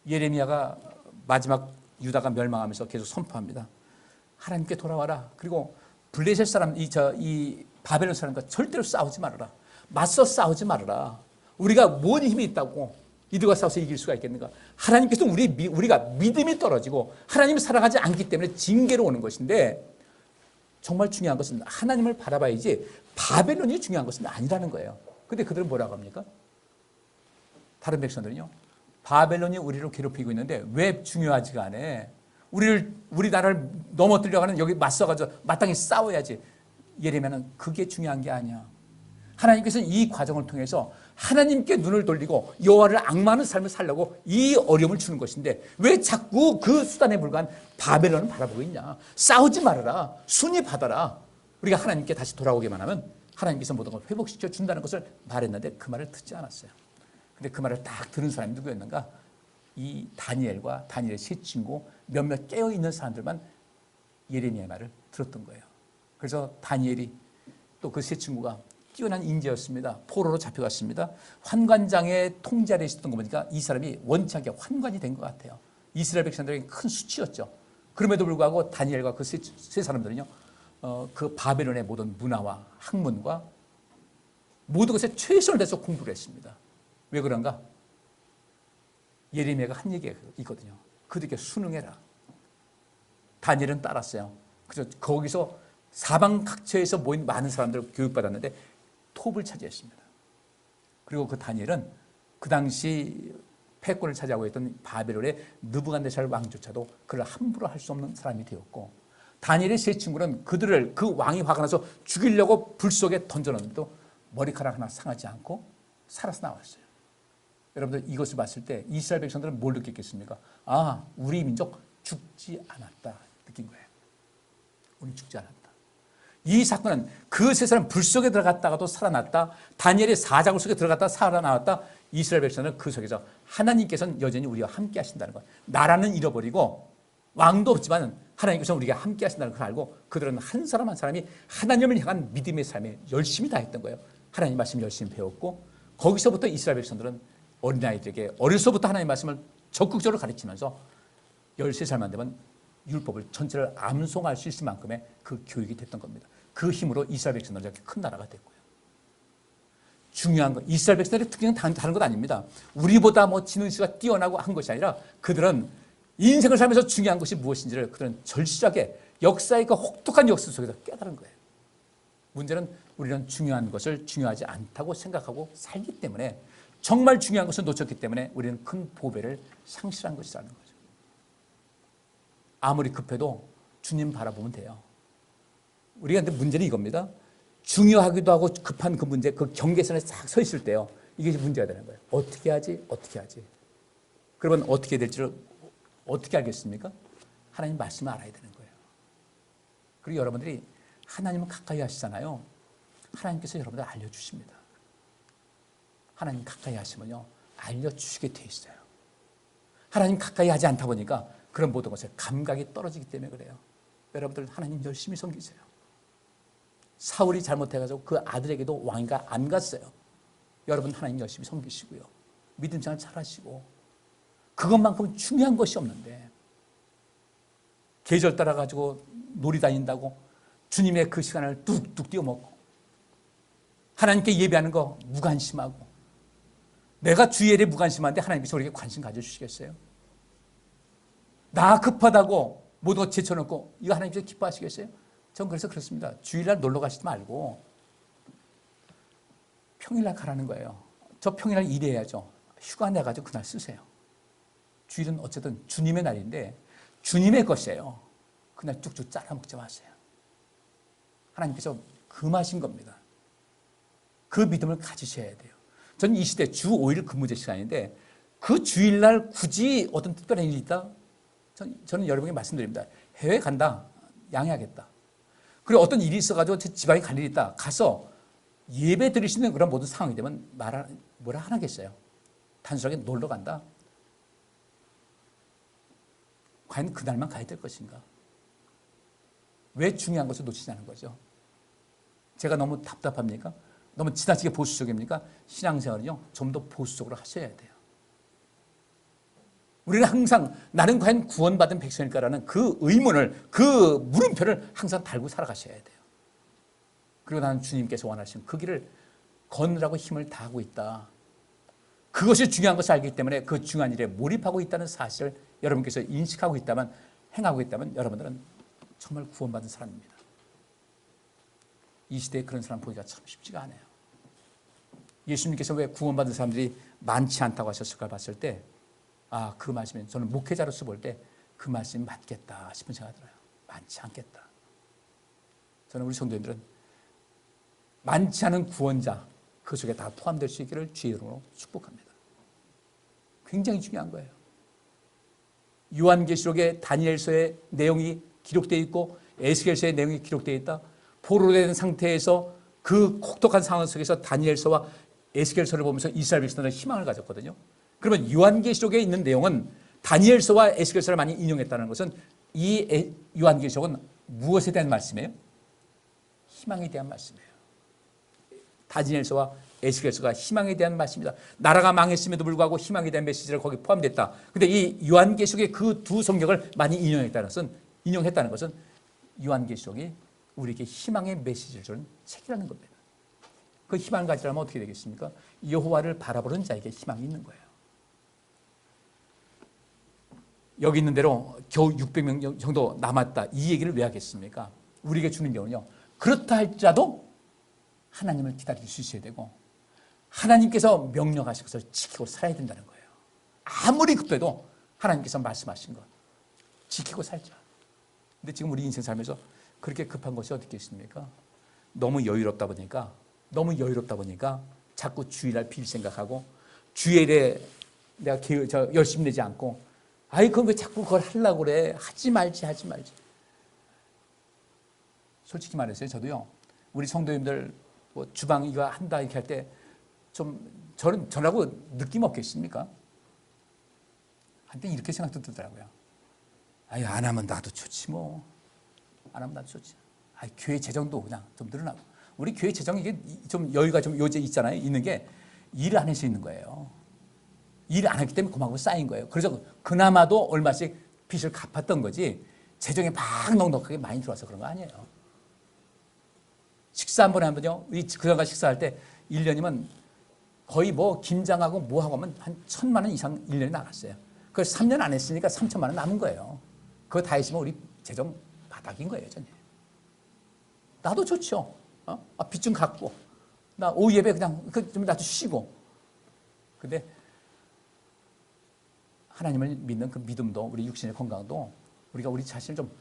예레미야가 마지막 유다가 멸망하면서 계속 선포합니다. 하나님께 돌아와라. 그리고 블레셋 사람, 이 바벨론 사람과 절대로 싸우지 말아라. 맞서 싸우지 말아라. 우리가 뭔 힘이 있다고 이들과 싸워서 이길 수가 있겠는가? 하나님께서 우리가 믿음이 떨어지고 하나님을 사랑하지 않기 때문에 징계로 오는 것인데, 정말 중요한 것은 하나님을 바라봐야지 바벨론이 중요한 것은 아니라는 거예요. 근데 그들은 뭐라고 합니까? 다른 백성들은요, 바벨론이 우리를 괴롭히고 있는데 왜 중요하지가 않아? 우리 나라를 넘어뜨려고 하는, 여기 맞서가지고 마땅히 싸워야지. 예레미야는 그게 중요한 게 아니야. 하나님께서는 이 과정을 통해서 하나님께 눈을 돌리고 여호와를 앙망하는 삶을 살려고 이 어려움을 주는 것인데, 왜 자꾸 그 수단에 불과한 바벨론을 바라보고 있냐? 싸우지 말아라. 순위 받아라. 우리가 하나님께 다시 돌아오기만 하면 하나님께서 모든 걸 회복시켜 준다는 것을 말했는데 그 말을 듣지 않았어요. 근데 그 말을 딱 들은 사람이 누구였는가? 이 다니엘과 다니엘의 세 친구, 몇몇 깨어있는 사람들만 예레미야의 말을 들었던 거예요. 그래서 다니엘이, 또 그 세 친구가 뛰어난 인재였습니다. 포로로 잡혀갔습니다. 환관장의 통제 아래 있었던 거 보니까 이 사람이 원치않게 환관이 된 것 같아요. 이스라엘 백성들에게 큰 수치였죠. 그럼에도 불구하고 다니엘과 그 세 사람들은요, 그 바벨론의 모든 문화와 학문과 모든 것에 최선을 다해서 공부를 했습니다. 왜 그런가? 예레미야가 한 얘기가 있거든요. 그들에게 순응해라. 다니엘은 따랐어요. 그래서 거기서 사방 각처에서 모인 많은 사람들을 교육받았는데 톱을 차지했습니다. 그리고 그 다니엘은 그 당시 패권을 차지하고 있던 바벨론의 느부갓네살 왕조차도 그를 함부로 할 수 없는 사람이 되었고, 다니엘의 세 친구는 그들을, 그 왕이 화가 나서 죽이려고 불 속에 던져놓는데도 머리카락 하나 상하지 않고 살아서 나왔어요. 여러분들 이것을 봤을 때 이스라엘 백성들은 뭘 느꼈겠습니까? 아, 우리 민족 죽지 않았다 느낀 거예요. 우리 죽지 않았다. 이 사건은 그 세 사람 불 속에 들어갔다가도 살아났다. 다니엘의 사자굴 속에 들어갔다 살아나왔다. 이스라엘 백성은 그 속에서 하나님께서는 여전히 우리와 함께 하신다는 거예요. 나라는 잃어버리고 왕도 없지만 하나님께서는 우리가 함께 하신다는 걸 알고 그들은 한 사람 한 사람이 하나님을 향한 믿음의 삶에 열심히 다했던 거예요. 하나님 말씀 열심히 배웠고, 거기서부터 이스라엘 백성들은 어린아이들에게 어려서부터 하나님 말씀을 적극적으로 가르치면서 13살만 되면 율법을 전체를 암송할 수 있을 만큼의 그 교육이 됐던 겁니다. 그 힘으로 이스라엘 백성들은 이렇게 큰 나라가 됐고요. 중요한 건 이스라엘 백성들의 특징은 다른 것 아닙니다. 우리보다 뭐 지능 수가 뛰어나고 한 것이 아니라 그들은 인생을 살면서 중요한 것이 무엇인지를 그들은 절실하게 역사의 그 혹독한 역사 속에서 깨달은 거예요. 문제는 우리는 중요한 것을 중요하지 않다고 생각하고 살기 때문에, 정말 중요한 것을 놓쳤기 때문에 우리는 큰 보배를 상실한 것이라는 거죠. 아무리 급해도 주님 바라보면 돼요. 우리가 근데 문제는 이겁니다. 중요하기도 하고 급한 그 문제, 그 경계선에 싹 서 있을 때요, 이게 문제가 되는 거예요. 어떻게 하지? 어떻게 하지? 그러면 어떻게 될지를 어떻게 알겠습니까? 하나님 말씀을 알아야 되는 거예요. 그리고 여러분들이 하나님은 가까이 하시잖아요. 하나님께서 여러분들 알려주십니다. 하나님 가까이 하시면요, 알려주시게 돼 있어요. 하나님 가까이 하지 않다 보니까 그런 모든 것에 감각이 떨어지기 때문에 그래요. 여러분들 하나님 열심히 섬기세요. 사울이 잘못해가지고 그 아들에게도 왕위가 안 갔어요. 여러분 하나님 열심히 섬기시고요. 믿음 생활 잘하시고, 그것만큼 중요한 것이 없는데 계절 따라가지고 놀이 다닌다고 주님의 그 시간을 뚝뚝 띄워먹고, 하나님께 예배하는 거 무관심하고, 내가 주의 일에 무관심한데 하나님께서 우리에게 관심 가져주시겠어요? 나 급하다고 모든 것 제쳐놓고 이거 하나님께서 기뻐하시겠어요? 전 그래서 그렇습니다. 주일날 놀러 가시지 말고 평일날 가라는 거예요. 저 평일날 일해야죠. 휴가 내가지고 그날 쓰세요. 주일은 어쨌든 주님의 날인데 주님의 것이에요. 그날 쭉쭉 짜라먹지 마세요. 하나님께서 금하신 겁니다. 그 믿음을 가지셔야 돼요. 저는 이 시대 주 5일 근무제 시간인데 그 주일날 굳이 어떤 특별한 일이 있다? 저는 여러분에게 말씀드립니다. 해외 간다. 양해하겠다. 그리고 어떤 일이 있어가지고 지방에 갈 일이 있다. 가서 예배 드리시는 그런 모든 상황이 되면 뭐라 하나겠어요? 단순하게 놀러 간다. 과연 그날만 가야 될 것인가? 왜 중요한 것을 놓치자는 거죠? 제가 너무 답답합니까? 너무 지나치게 보수적입니까? 신앙생활은요, 좀 더 보수적으로 하셔야 돼요. 우리는 항상 나는 과연 구원받은 백성일까라는 그 의문을, 그 물음표를 항상 달고 살아가셔야 돼요. 그리고 나는 주님께서 원하시는 그 길을 걷느라고 힘을 다하고 있다. 그것이 중요한 것을 알기 때문에 그 중요한 일에 몰입하고 있다는 사실을 여러분께서 인식하고 있다면, 행하고 있다면 여러분들은 정말 구원받은 사람입니다. 이 시대에 그런 사람 보기가 참 쉽지가 않아요. 예수님께서 왜 구원받은 사람들이 많지 않다고 하셨을까 봤을 때, 그 말씀이 저는 목회자로서 볼 때 그 말씀이 맞겠다 싶은 생각이 들어요. 많지 않겠다. 저는 우리 성도님들은 많지 않은 구원자 그 속에 다 포함될 수 있기를 주의 이름으로 축복합니다. 굉장히 중요한 거예요. 요한계시록의 다니엘서의 내용이 기록되어 있고 에스겔서의 내용이 기록되어 있다. 포로된 상태에서 그 혹독한 상황 속에서 다니엘서와 에스겔서를 보면서 이스라엘 백성들은 희망을 가졌거든요. 그러면 요한계시록에 있는 내용은 다니엘서와 에스겔서를 많이 인용했다는 것은 이 요한계시록은 무엇에 대한 말씀이에요? 희망에 대한 말씀이에요. 다니엘서와 에스겔서가 희망에 대한 말씀입니다. 나라가 망했음에도 불구하고 희망에 대한 메시지가 거기 포함됐다. 그런데 이 요한계시록의 그 두 성경을 많이 인용했다는 것은 요한계시록이 우리에게 희망의 메시지를 주는 책이라는 겁니다. 그 희망을 가지려면 어떻게 되겠습니까? 여호와를 바라보는 자에게 희망이 있는 거예요. 여기 있는 대로 겨우 600명 정도 남았다. 이 얘기를 왜 하겠습니까? 우리에게 주는 경우는요. 그렇다 할지라도 하나님을 기다릴 수 있어야 되고 하나님께서 명령하신 것을 지키고 살아야 된다는 거예요. 아무리 급해도 하나님께서 말씀하신 것 지키고 살자. 근데 지금 우리 인생 삶에서 그렇게 급한 것이 어디 있겠습니까? 너무 여유롭다 보니까 자꾸 주일날 빌 생각하고 주일에 내가 열심히 내지 않고 그건 왜 자꾸 그걸 하려고 그래. 하지 말지. 솔직히 말해서요. 저도요. 우리 성도님들 뭐 주방 이거 한다 이렇게 할 때 좀 저라고 느낌 없겠습니까? 한때 이렇게 생각도 들더라고요. 안 하면 나도 좋지 뭐. 안 하면 나도 좋지. 교회 재정도 그냥 좀 늘어나고. 우리 교회 재정이 이게 좀 여유가 좀 요새 있잖아요. 있는 게 일을 안 해서 있는 거예요. 일을 안 했기 때문에 그만큼 쌓인 거예요. 그래서 그나마도 얼마씩 빚을 갚았던 거지 재정에 막 넉넉하게 많이 들어와서 그런 거 아니에요. 식사 한 번에 하면요. 그 전과 식사할 때 1년이면 거의 뭐 김장하고 뭐하고 하면 한 1,000만 원 이상 1년에 나갔어요. 그걸 3년 안 했으니까 3천만 원 남은 거예요. 그거 다 했으면 우리 재정 바닥인 거예요. 전혀. 나도 좋죠. 빚 좀 갚고 나 오후 예배 그냥 좀 나도 쉬고. 근데 하나님을 믿는 그 믿음도 우리 육신의 건강도 우리가 우리 자신을 좀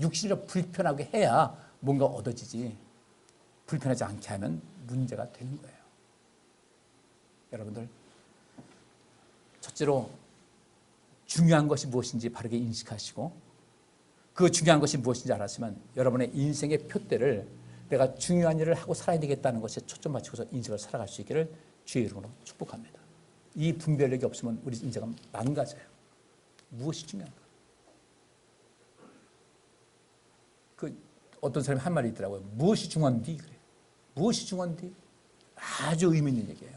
육신을 좀 불편하게 해야 뭔가 얻어지지. 불편하지 않게 하면 문제가 되는 거예요. 여러분들 첫째로 중요한 것이 무엇인지 바르게 인식하시고 그 중요한 것이 무엇인지 알았으면 여러분의 인생의 표대를 내가 중요한 일을 하고 살아야 되겠다는 것에 초점 맞추고서 인생을 살아갈 수 있기를 주의 이름으로 축복합니다. 이 분별력이 없으면 우리 인생은 망가져요. 무엇이 중요한가? 어떤 사람이 한 말이 있더라고요. 무엇이 중요한디? 그래. 무엇이 중요한디? 아주 의미 있는 얘기예요.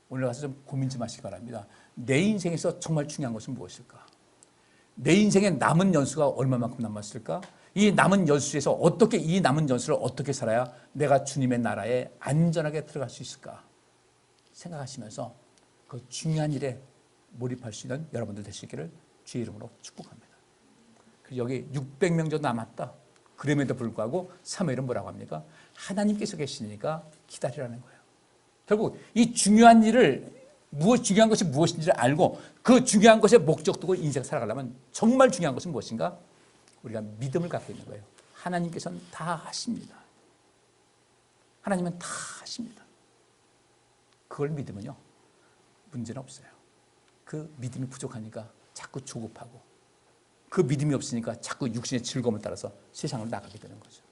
오늘 가서 좀 고민 좀 하시기 바랍니다. 내 인생에서 정말 중요한 것은 무엇일까? 내 인생에 남은 연수가 얼마만큼 남았을까? 이 남은 연수에서 이 남은 연수를 어떻게 살아야 내가 주님의 나라에 안전하게 들어갈 수 있을까? 생각하시면서 그 중요한 일에 몰입할 수 있는 여러분들 되시기를 주의 이름으로 축복합니다. 여기 600명 정도 남았다. 그럼에도 불구하고 사무엘은 뭐라고 합니까? 하나님께서 계시니까 기다리라는 거예요. 결국 이 중요한 일을 중요한 것이 무엇인지를 알고 그 중요한 것에 목적 두고 인생 살아가려면 정말 중요한 것은 무엇인가? 우리가 믿음을 갖고 있는 거예요. 하나님께서는 다 하십니다. 하나님은 다 하십니다. 그걸 믿으면요 문제는 없어요. 그 믿음이 부족하니까 자꾸 조급하고 그 믿음이 없으니까 자꾸 육신의 즐거움을 따라서 세상을 나가게 되는 거죠.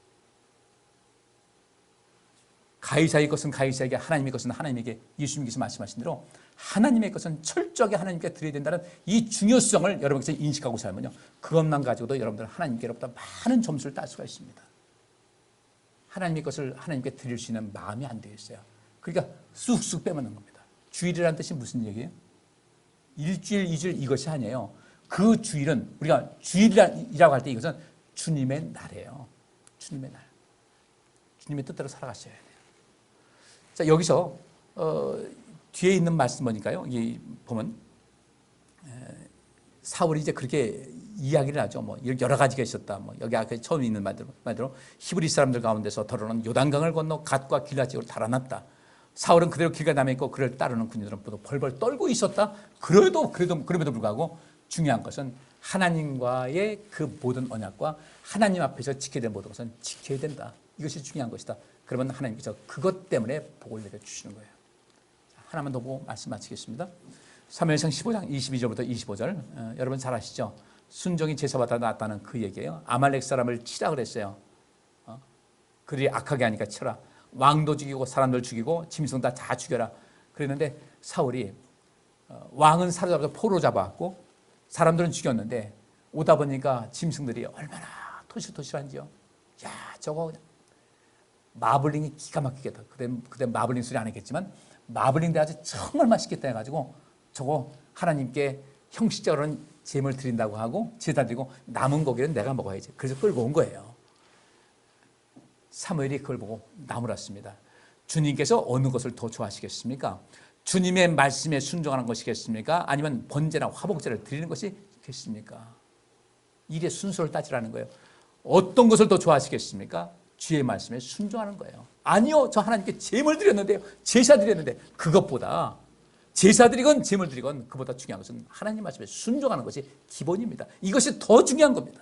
가이사의 것은 가이사에게, 하나님의 것은 하나님에게, 예수님께서 말씀하신 대로 하나님의 것은 철저하게 하나님께 드려야 된다는 이 중요성을 여러분께서 인식하고 살면요 그것만 가지고도 여러분들은 하나님께로부터 많은 점수를 딸 수가 있습니다. 하나님의 것을 하나님께 드릴 수 있는 마음이 안 되어 있어요. 그러니까 쑥쑥 빼먹는 겁니다. 주일이라는 뜻이 무슨 얘기예요? 일주일, 이주일 이것이 아니에요. 그 주일은 우리가 주일이라고 할 때 이것은 주님의 날이에요. 주님의 날. 주님의 뜻대로 살아가셔야 돼요. 자, 여기서 뒤에 있는 말씀 보니까요. 이 보면 사울이 이제 그렇게 이야기를 하죠. 뭐 여러 가지가 있었다. 뭐 여기 아까 처음 있는 말대로 히브리 사람들 가운데서 더러는 요단강을 건너 갓과 길라 지역으로 달아났다. 사울은 그대로 길가 남아 있고 그를 따르는 군인들은 벌벌 떨고 있었다. 그럼에도 불구하고 중요한 것은 하나님과의 그 모든 언약과 하나님 앞에서 지켜야 될 모든 것은 지켜야 된다. 이것이 중요한 것이다. 그러면 하나님께서 그것 때문에 복을 내려주시는 거예요. 하나만 더 보고 말씀 마치겠습니다. 사무엘상 15장 22절부터 25절 여러분 잘 아시죠? 순종이 제사받아 나왔다는 그 얘기예요. 아말렉 사람을 치라 그랬어요. 그들이 악하게 하니까 쳐라. 왕도 죽이고 사람들 죽이고 짐승 다 죽여라. 그랬는데 사울이 왕은 사로잡아서 포로 잡아왔고 사람들은 죽였는데 오다 보니까 짐승들이 얼마나 토실토실한지요. 야, 저거 마블링이 기가 막히겠다. 그때 마블링 소리 안 했겠지만 마블링 돼가지고 정말 맛있겠다 해가지고 저거 하나님께 형식적으로는 제물 드린다고 하고 제사 드리고 남은 고기는 내가 먹어야지. 그래서 끌고 온 거예요. 사무엘이 그걸 보고 나무랐습니다. 주님께서 어느 것을 더 좋아하시겠습니까? 주님의 말씀에 순종하는 것이겠습니까? 아니면 번제나 화목제를 드리는 것이겠습니까? 일의 순서를 따지라는 거예요. 어떤 것을 더 좋아하시겠습니까? 주의 말씀에 순종하는 거예요. 아니요, 저 하나님께 제물 드렸는데요, 제사 드렸는데 그것보다 제사 드리건 제물 드리건 그보다 중요한 것은 하나님 말씀에 순종하는 것이 기본입니다. 이것이 더 중요한 겁니다.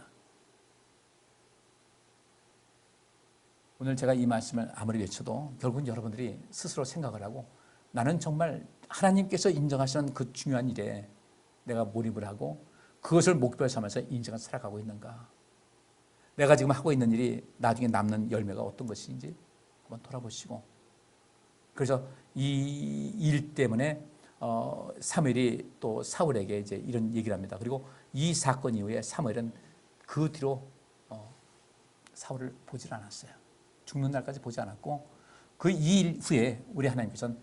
오늘 제가 이 말씀을 아무리 외쳐도 결국은 여러분들이 스스로 생각을 하고 나는 정말 하나님께서 인정하시는 그 중요한 일에 내가 몰입을 하고 그것을 목표로 삼아서 인생을 살아가고 있는가. 내가 지금 하고 있는 일이 나중에 남는 열매가 어떤 것인지 한번 돌아보시고, 그래서 이 일 때문에 사무엘이 또 사울에게 이제 이런 얘기를 합니다. 그리고 이 사건 이후에 사무엘은 그 뒤로 사울을 보질 않았어요. 죽는 날까지 보지 않았고 그 일 후에 우리 하나님께서는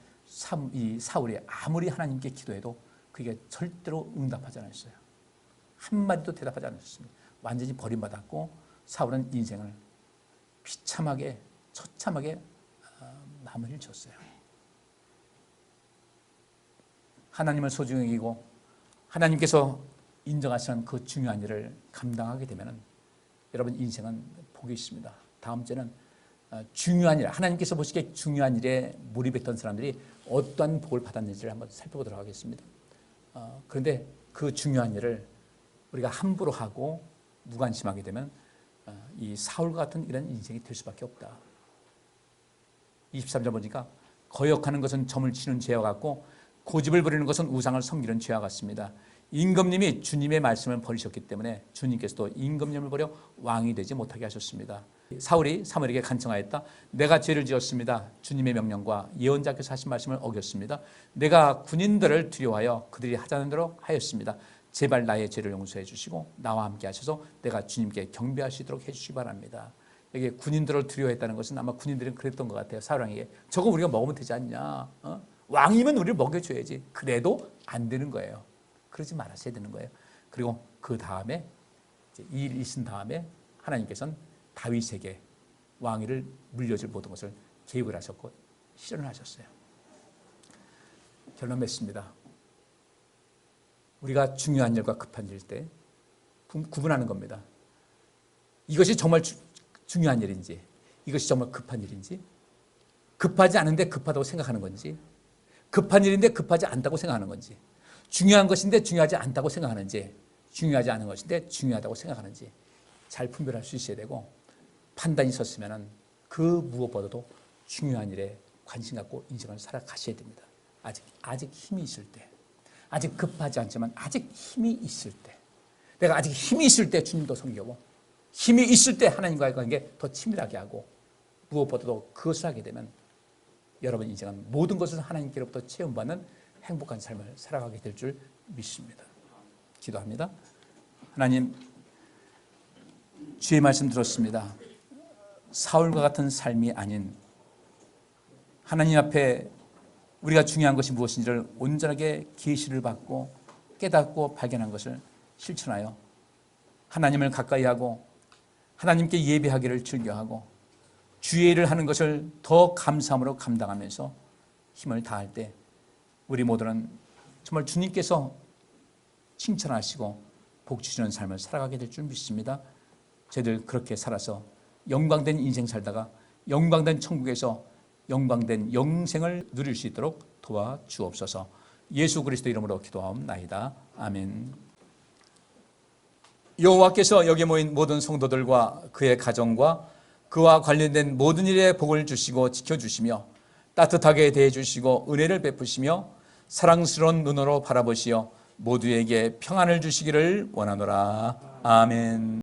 이 사울이 아무리 하나님께 기도해도 그게 절대로 응답하지 않았어요. 한마디도 대답하지 않았습니다. 완전히 버림받았고 사울은 인생을 비참하게 처참하게 마무리를 졌어요. 하나님을 소중히 여기고 하나님께서 인정하시는 그 중요한 일을 감당하게 되면 여러분 인생은 복이 있습니다. 다음 주에는 중요한 일, 하나님께서 보시기에 중요한 일에 몰입했던 사람들이 어떠한 복을 받았는지를 한번 살펴보도록 하겠습니다. 그런데 그 중요한 일을 우리가 함부로 하고 무관심하게 되면 이 사울과 같은 이런 인생이 될 수밖에 없다. 23절 보니까 거역하는 것은 점을 치는 죄와 같고 고집을 부리는 것은 우상을 섬기는 죄와 같습니다. 임금님이 주님의 말씀을 버리셨기 때문에 주님께서도 임금님을 버려 왕이 되지 못하게 하셨습니다. 사울이 사무엘에게 간청하였다. 내가 죄를 지었습니다. 주님의 명령과 예언자께서 하신 말씀을 어겼습니다. 내가 군인들을 두려워하여 그들이 하자는 대로 하였습니다. 제발 나의 죄를 용서해 주시고 나와 함께 하셔서 내가 주님께 경배할 수 있도록 해주시기 바랍니다. 여기 군인들을 두려워했다는 것은 아마 군인들은 그랬던 것 같아요. 사울왕에게 저거 우리가 먹으면 되지 않냐. 왕이면 우리를 먹여줘야지. 그래도 안 되는 거예요. 그러지 말았어야 되는 거예요. 그리고 그 다음에 이 일이 있은 다음에 하나님께서는 다윗에게 왕위를 물려줄 모든 것을 계획을 하셨고 실현을 하셨어요. 결론 맺습니다. 우리가 중요한 일과 급한 일일 때 구분하는 겁니다. 이것이 정말 중요한 일인지, 이것이 정말 급한 일인지, 급하지 않은데 급하다고 생각하는 건지, 급한 일인데 급하지 않다고 생각하는 건지, 중요한 것인데 중요하지 않다고 생각하는지, 중요하지 않은 것인데 중요하다고 생각하는지 잘 분별할 수 있어야 되고, 판단이 섰으면 그 무엇보다도 중요한 일에 관심 갖고 인생을 살아가셔야 됩니다. 아직 힘이 있을 때, 아직 급하지 않지만 아직 힘이 있을 때, 내가 아직 힘이 있을 때 주님도 섬기고, 힘이 있을 때 하나님과의 관계 더 친밀하게 하고, 무엇보다도 그것을 하게 되면 여러분 인생은 모든 것을 하나님께로부터 체험받는 행복한 삶을 살아가게 될 줄 믿습니다. 기도합니다. 하나님, 주의 말씀 들었습니다. 사울과 같은 삶이 아닌 하나님 앞에 우리가 중요한 것이 무엇인지를 온전하게 계시를 받고 깨닫고 발견한 것을 실천하여 하나님을 가까이 하고 하나님께 예배하기를 즐겨하고 주의 일을 하는 것을 더 감사함으로 감당하면서 힘을 다할 때 우리 모두는 정말 주님께서 칭찬하시고 복 주시는 삶을 살아가게 될 줄 믿습니다. 저희들 그렇게 살아서 영광된 인생 살다가 영광된 천국에서 영광된 영생을 누릴 수 있도록 도와주옵소서. 예수 그리스도 이름으로 기도하옵나이다. 아멘. 여호와께서 여기 모인 모든 성도들과 그의 가정과 그와 관련된 모든 일에 복을 주시고 지켜주시며 따뜻하게 대해주시고 은혜를 베푸시며 사랑스러운 눈으로 바라보시어 모두에게 평안을 주시기를 원하노라. 아멘.